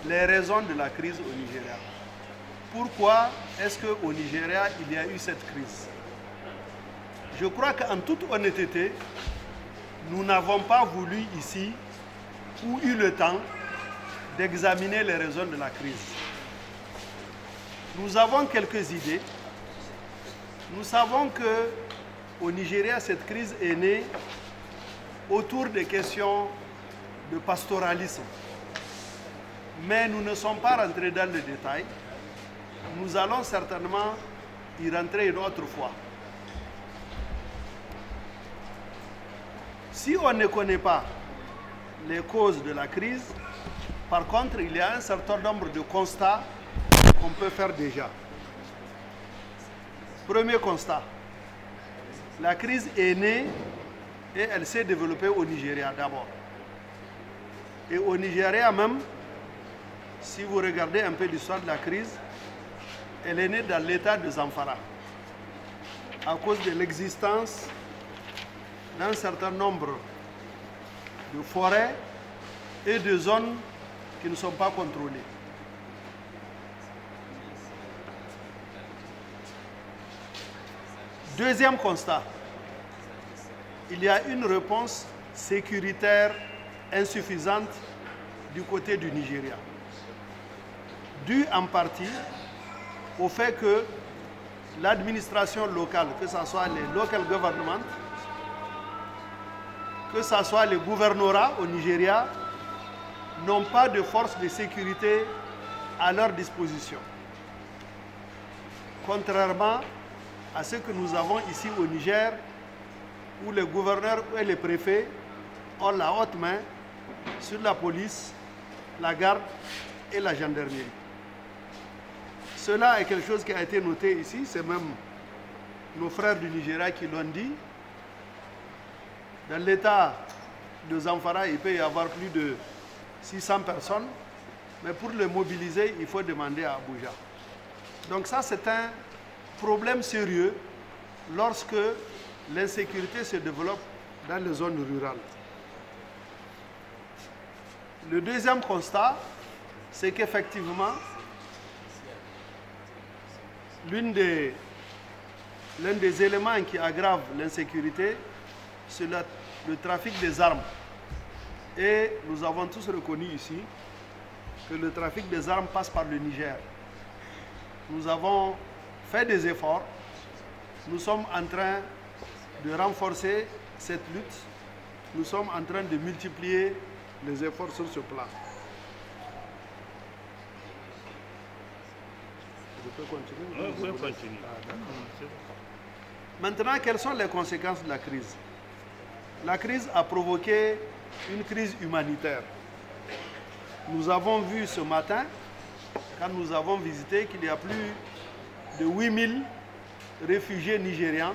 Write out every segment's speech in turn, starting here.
les raisons de la crise au Nigeria. Pourquoi est-ce qu'au Nigeria, il y a eu cette crise? Je crois qu'en toute honnêteté, nous n'avons pas voulu ici ou eu le temps d'examiner les raisons de la crise. Nous avons quelques idées. Nous savons qu'au Nigeria, cette crise est née autour des questions de pastoralisme. Mais nous ne sommes pas rentrés dans le détail. Nous allons certainement y rentrer une autre fois. Si on ne connaît pas les causes de la crise, par contre, il y a un certain nombre de constats qu'on peut faire déjà. Premier constat, la crise est née et elle s'est développée au Nigeria d'abord. Et au Nigeria même, si vous regardez un peu l'histoire de la crise, elle est née dans l'état de Zamfara, à cause de l'existence d'un certain nombre de forêts et de zones qui ne sont pas contrôlées. Deuxième constat, il y a une réponse sécuritaire insuffisante du côté du Nigeria, due en partie au fait que l'administration locale, que ce soit les local governments, que ce soit les gouvernorats au Nigeria, n'ont pas de forces de sécurité à leur disposition. Contrairement à ce que nous avons ici au Niger, où les gouverneurs et les préfets ont la haute main sur la police, la garde et la gendarmerie. Cela est quelque chose qui a été noté ici, c'est même nos frères du Nigeria qui l'ont dit. Dans l'état de Zamfara, il peut y avoir plus de 600 personnes, mais pour les mobiliser, il faut demander à Abuja. Donc ça, c'est un problème sérieux lorsque l'insécurité se développe dans les zones rurales. Le deuxième constat, c'est qu'effectivement, l'un des éléments qui aggrave l'insécurité, c'est le trafic des armes. Et nous avons tous reconnu ici que le trafic des armes passe par le Niger. Nous avons fait des efforts. Nous sommes en train de renforcer cette lutte. Nous sommes en train de multiplier les efforts sur ce plan. Je peux continuer? Oui, vous pouvez continuer. Maintenant, quelles sont les conséquences de la crise? La crise a provoqué une crise humanitaire. Nous avons vu ce matin, quand nous avons visité, qu'il y a plus de 8000 réfugiés nigérians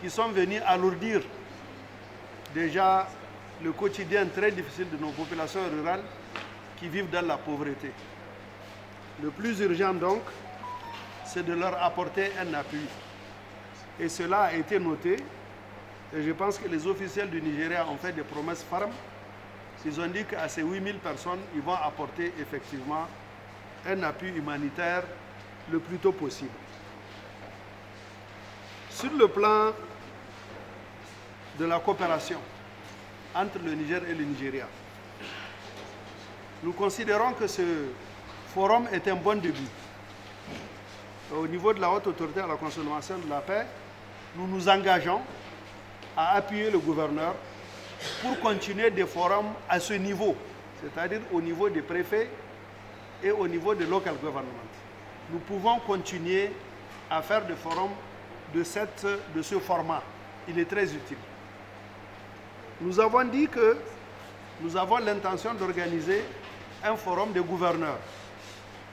qui sont venus alourdir déjà le quotidien très difficile de nos populations rurales qui vivent dans la pauvreté. Le plus urgent donc, c'est de leur apporter un appui. Et cela a été noté. Et je pense que les officiels du Nigeria ont fait des promesses fermes. Ils ont dit qu'à ces 8000 personnes, ils vont apporter effectivement un appui humanitaire le plus tôt possible. Sur le plan de la coopération entre le Niger et le Nigeria, nous considérons que ce forum est un bon début. Au niveau de la haute autorité à la consommation de la paix, nous nous engageons à appuyer le gouverneur pour continuer des forums à ce niveau, c'est-à-dire au niveau des préfets et au niveau des local governments. Nous pouvons continuer à faire des forums de ce format. Il est très utile. Nous avons dit que nous avons l'intention d'organiser un forum des gouverneurs.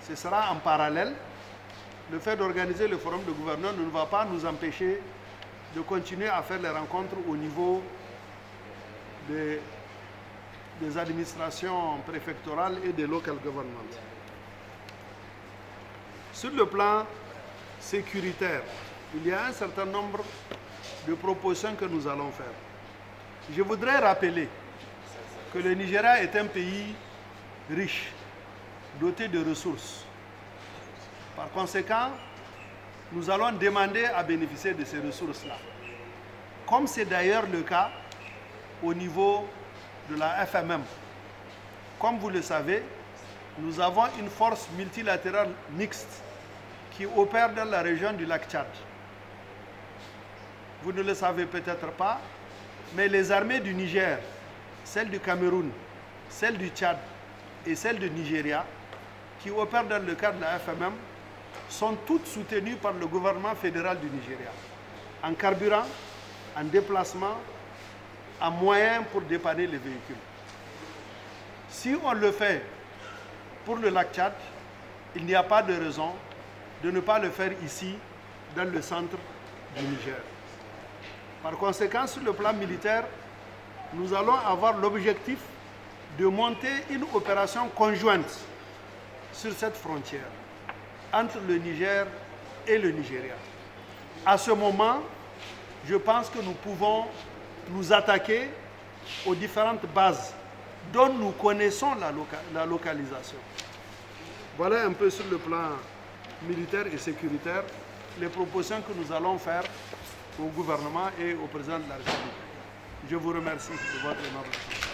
Ce sera en parallèle. Le fait d'organiser le forum des gouverneurs ne va pas nous empêcher de continuer à faire les rencontres au niveau des administrations préfectorales et des local governments. Sur le plan sécuritaire, il y a un certain nombre de propositions que nous allons faire. Je voudrais rappeler que le Nigeria est un pays riche doté de ressources. Par conséquent, nous allons demander à bénéficier de ces ressources-là. Comme c'est d'ailleurs le cas au niveau de la FMM. Comme vous le savez, nous avons une force multilatérale mixte qui opère dans la région du lac Tchad. Vous ne le savez peut-être pas, mais les armées du Niger, celles du Cameroun, celles du Tchad et celles du Nigeria, qui opèrent dans le cadre de la FMM, sont toutes soutenues par le gouvernement fédéral du Nigeria, en carburant, en déplacement, en moyens pour dépanner les véhicules. Si on le fait pour le lac Tchad, il n'y a pas de raison de ne pas le faire ici, dans le centre du Niger. Par conséquent, sur le plan militaire, nous allons avoir l'objectif de monter une opération conjointe sur cette frontière entre le Niger et le Nigeria. À ce moment, je pense que nous pouvons nous attaquer aux différentes bases dont nous connaissons la localisation. Voilà un peu sur le plan militaire et sécuritaire les propositions que nous allons faire au gouvernement et au président de la République. Je vous remercie de votre énorme attention.